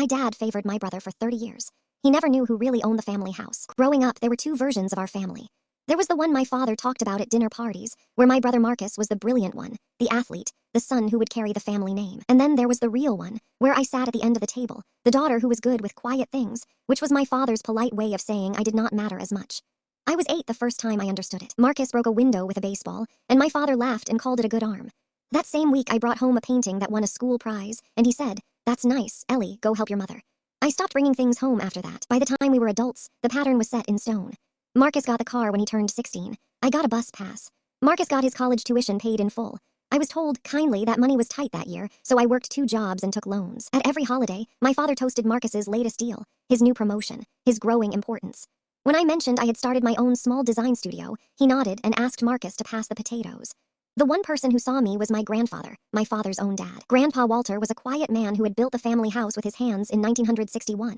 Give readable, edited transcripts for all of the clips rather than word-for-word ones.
My dad favored my brother for 30 years. He never knew who really owned the family house. Growing up, there were two versions of our family. There was the one my father talked about at dinner parties, where my brother Marcus was the brilliant one, the athlete, the son who would carry the family name. And then there was the real one, where I sat at the end of the table, the daughter who was good with quiet things, which was my father's polite way of saying I did not matter as much. I was 8 the first time I understood it. Marcus broke a window with a baseball, and my father laughed and called it a good arm. That same week I brought home a painting that won a school prize, and he said, "That's nice, Ellie, go help your mother." I stopped bringing things home after that. By the time we were adults, the pattern was set in stone. Marcus got the car when he turned 16. I got a bus pass. Marcus got his college tuition paid in full. I was told, kindly, that money was tight that year, so I worked 2 jobs and took loans. At every holiday, my father toasted Marcus's latest deal, his new promotion, his growing importance. When I mentioned I had started my own small design studio, he nodded and asked Marcus to pass the potatoes. The one person who saw me was my grandfather, my father's own dad. Grandpa Walter was a quiet man who had built the family house with his hands in 1961.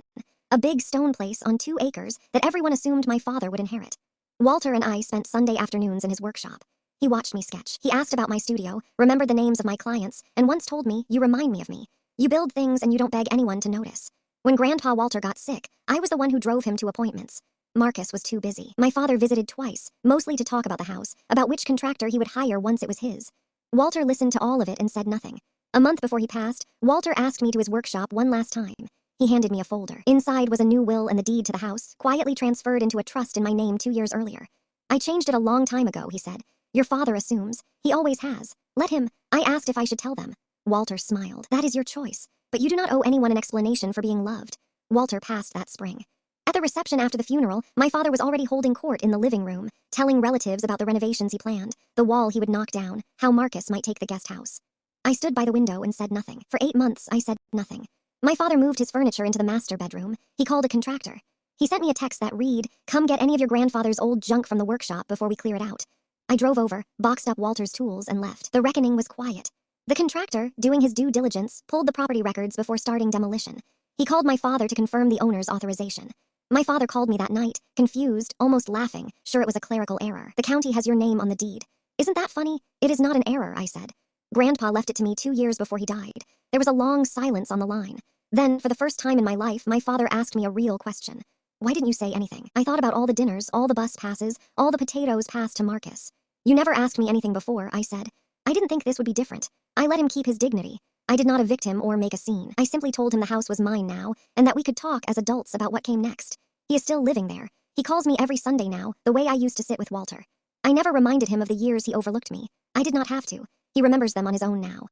A big stone place on 2 acres that everyone assumed my father would inherit. Walter and I spent Sunday afternoons in his workshop. He watched me sketch. He asked about my studio, remembered the names of my clients, and once told me, "You remind me of me. You build things and you don't beg anyone to notice." When Grandpa Walter got sick, I was the one who drove him to appointments. Marcus was too busy. My father visited twice, mostly to talk about the house, about which contractor he would hire once it was his. Walter listened to all of it and said nothing. A month before he passed, Walter asked me to his workshop one last time. He handed me a folder. Inside was a new will and the deed to the house, quietly transferred into a trust in my name 2 years earlier. "I changed it a long time ago," he said. "Your father assumes. He always has. Let him." I asked if I should tell them. Walter smiled. "That is your choice, but you do not owe anyone an explanation for being loved." Walter passed that spring. At the reception after the funeral, my father was already holding court in the living room, telling relatives about the renovations he planned, the wall he would knock down, how Marcus might take the guest house. I stood by the window and said nothing. For 8 months, I said nothing. My father moved his furniture into the master bedroom. He called a contractor. He sent me a text that read, "Come get any of your grandfather's old junk from the workshop before we clear it out." I drove over, boxed up Walter's tools, and left. The reckoning was quiet. The contractor, doing his due diligence, pulled the property records before starting demolition. He called my father to confirm the owner's authorization. My father called me that night, confused, almost laughing, sure it was a clerical error. "The county has your name on the deed." "Isn't that funny?" "It is not an error," I said. "Grandpa left it to me 2 years before he died." There was a long silence on the line. Then, for the first time in my life, my father asked me a real question. "Why didn't you say anything?" I thought about all the dinners, all the bus passes, all the potatoes passed to Marcus. "You never asked me anything before," I said. "I didn't think this would be different. I let him keep his dignity. I did not evict him or make a scene. I simply told him the house was mine now, and that we could talk as adults about what came next. He is still living there. He calls me every Sunday now, the way I used to sit with Walter. I never reminded him of the years he overlooked me. I did not have to. He remembers them on his own now.